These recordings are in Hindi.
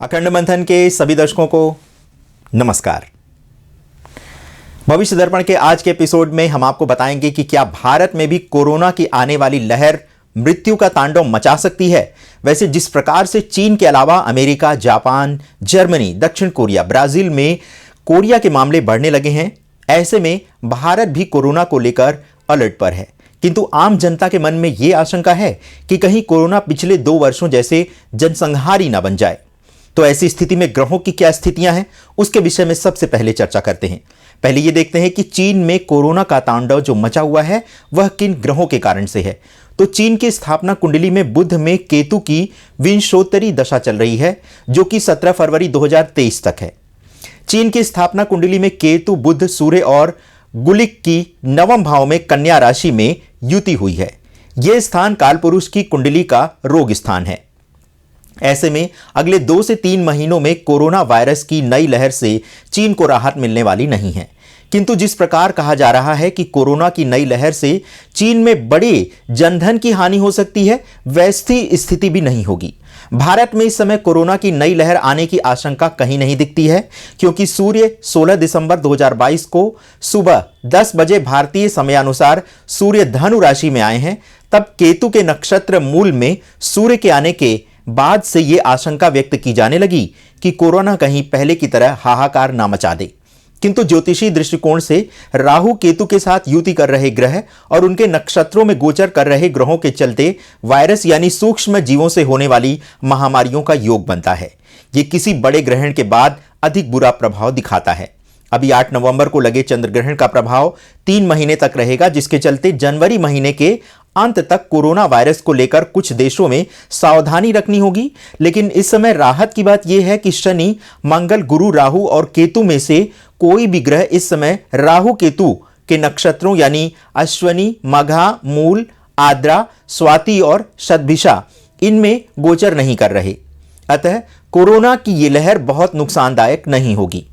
अखंड मंथन के सभी दर्शकों को नमस्कार। भविष्य दर्पण के आज के एपिसोड में हम आपको बताएंगे कि क्या भारत में भी कोरोना की आने वाली लहर मृत्यु का तांडव मचा सकती है। वैसे जिस प्रकार से चीन के अलावा अमेरिका, जापान, जर्मनी, दक्षिण कोरिया, ब्राजील में कोरिया के मामले बढ़ने लगे हैं, ऐसे में भारत भी कोरोना को लेकर अलर्ट पर है। किंतु आम जनता के मन में यह आशंका है कि कहीं कोरोना पिछले 2 वर्षों जैसे जनसंहारी न बन जाए। तो ऐसी स्थिति में ग्रहों की क्या स्थितियां हैं, उसके विषय में सबसे पहले चर्चा करते हैं। पहले यह देखते हैं कि चीन में कोरोना का तांडव जो मचा हुआ है वह किन ग्रहों के कारण से है। तो चीन की स्थापना कुंडली में बुध में केतु की विंशोत्तरी दशा चल रही है, जो कि 17 फरवरी 2023 तक है। चीन की स्थापना कुंडली में केतु, बुध, सूर्य और गुलिक की 9वें भाव में कन्या राशि में युति हुई है। यह स्थान कालपुरुष की कुंडली का रोग स्थान है। ऐसे में अगले 2 से 3 महीनों में कोरोना वायरस की नई लहर से चीन को राहत मिलने वाली नहीं है। किंतु जिस प्रकार कहा जा रहा है कि कोरोना की नई लहर से चीन में बड़े जनधन की हानि हो सकती है, वैसी स्थिति भी नहीं होगी। भारत में इस समय कोरोना की नई लहर आने की आशंका कहीं नहीं दिखती है, क्योंकि सूर्य 16 दिसंबर 2022 को सुबह 10 बजे भारतीय समयानुसार सूर्य धनु राशि में आए हैं। तब केतु के नक्षत्र मूल में सूर्य के आने के बाद से यह आशंका व्यक्त की जाने लगी कि कोरोना कहीं पहले की तरह हाहाकार ना मचा दे। किंतु ज्योतिषी दृष्टिकोण से राहु केतु के साथ युति कर रहे ग्रह और उनके नक्षत्रों में गोचर कर रहे ग्रहों के चलते वायरस यानी सूक्ष्म जीवों से होने वाली महामारियों का योग बनता है। यह किसी बड़े ग्रहण के बाद अधिक बुरा प्रभाव दिखाता है। अभी 8 नवंबर को लगे चंद्र ग्रहण का प्रभाव 3 महीने तक रहेगा, जिसके चलते जनवरी महीने के अंत तक कोरोना वायरस को लेकर कुछ देशों में सावधानी रखनी होगी। लेकिन इस समय राहत की बात यह है कि शनि, मंगल, गुरु, राहु और केतु में से कोई भी ग्रह इस समय राहु केतु के नक्षत्रों यानी अश्वनी, मघा, मूल, आद्रा, स्वाति और शतभिषा इनमें गोचर नहीं कर रहे। अतः कोरोना की यह लहर बहुत नुकसानदायक नहीं होगी।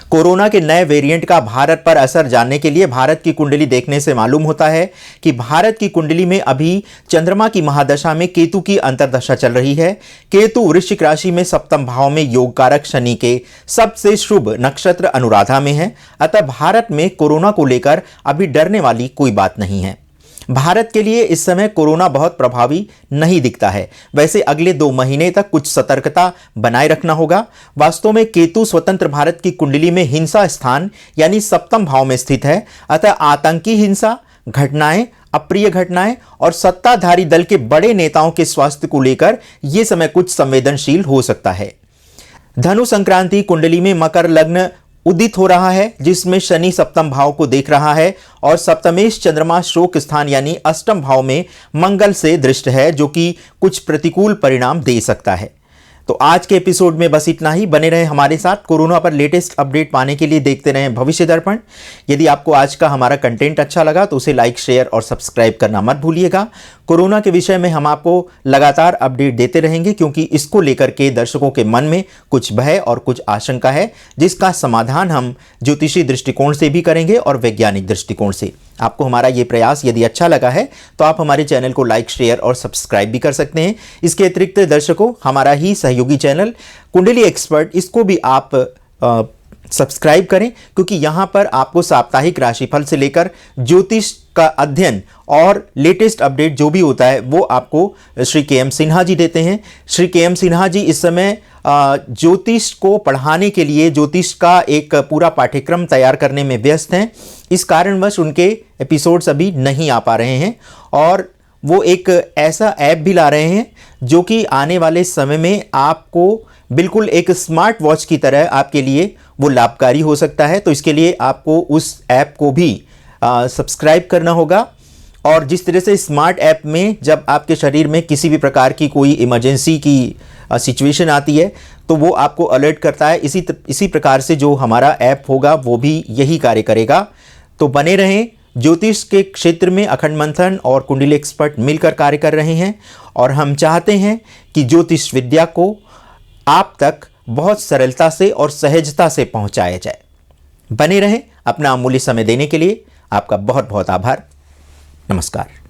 कोरोना के नए वेरिएंट का भारत पर असर जानने के लिए भारत की कुंडली देखने से मालूम होता है कि भारत की कुंडली में अभी चंद्रमा की महादशा में केतु की अंतर्दशा चल रही है। केतु वृश्चिक राशि में 7वें भाव में योग कारक शनि के सबसे शुभ नक्षत्र अनुराधा में है। अतः भारत में कोरोना को लेकर अभी डरने वाली कोई बात नहीं है। भारत के लिए इस समय कोरोना बहुत प्रभावी नहीं दिखता है। वैसे अगले 2 महीने तक कुछ सतर्कता बनाए रखना होगा। वास्तव में केतु स्वतंत्र भारत की कुंडली में हिंसा स्थान यानी 7वें भाव में स्थित है। अतः आतंकी हिंसा घटनाएं, अप्रिय घटनाएं और सत्ताधारी दल के बड़े नेताओं के स्वास्थ्य को लेकर यह समय कुछ संवेदनशील हो सकता है। धनु संक्रांति कुंडली में मकर लग्न उदित हो रहा है, जिसमें शनि 7वें भाव को देख रहा है और सप्तमेश चंद्रमा शोक स्थान यानी 8वें भाव में मंगल से दृष्ट है, जो कि कुछ प्रतिकूल परिणाम दे सकता है। तो आज के एपिसोड में बस इतना ही। बने रहे हमारे साथ। कोरोना पर लेटेस्ट अपडेट पाने के लिए देखते रहें भविष्य दर्पण। यदि आपको आज का हमारा कंटेंट अच्छा लगा तो उसे लाइक, शेयर और सब्सक्राइब करना मत भूलिएगा। कोरोना के विषय में हम आपको लगातार अपडेट देते रहेंगे, क्योंकि इसको लेकर के दर्शकों के मन में कुछ भय और कुछ आशंका है, जिसका समाधान हम ज्योतिषी दृष्टिकोण से भी करेंगे और वैज्ञानिक दृष्टिकोण से। आपको हमारा ये प्रयास यदि अच्छा लगा है तो आप हमारे चैनल को लाइक, शेयर और सब्सक्राइब भी कर सकते हैं। इसके अतिरिक्त दर्शकों, हमारा ही सहयोगी चैनल कुंडली एक्सपर्ट, इसको भी आप सब्सक्राइब करें, क्योंकि यहाँ पर आपको साप्ताहिक राशिफल से लेकर ज्योतिष का अध्ययन और लेटेस्ट अपडेट जो भी होता है वो आपको श्री के एम सिन्हा जी देते हैं। श्री के एम सिन्हा जी इस समय ज्योतिष को पढ़ाने के लिए ज्योतिष का एक पूरा पाठ्यक्रम तैयार करने में व्यस्त हैं। इस कारणवश उनके एपिसोड्स अभी नहीं आ पा रहे हैं, और वो एक ऐसा ऐप भी ला रहे हैं जो कि आने वाले समय में आपको बिल्कुल एक स्मार्ट वॉच की तरह आपके लिए वो लाभकारी हो सकता है। तो इसके लिए आपको उस ऐप को भी सब्सक्राइब करना होगा। और जिस तरह से स्मार्ट ऐप में जब आपके शरीर में किसी भी प्रकार की कोई इमरजेंसी की सिचुएशन आती है तो वो आपको अलर्ट करता है, इसी प्रकार से जो हमारा ऐप होगा वो भी यही कार्य करेगा। तो बने रहें। ज्योतिष के क्षेत्र में अखंड मंथन और कुंडली एक्सपर्ट मिलकर कार्य कर रहे हैं, और हम चाहते हैं कि ज्योतिष विद्या को आप तक बहुत सरलता से और सहजता से पहुंचाया जाए। बने रहें। अपना अमूल्य समय देने के लिए आपका बहुत बहुत आभार। नमस्कार।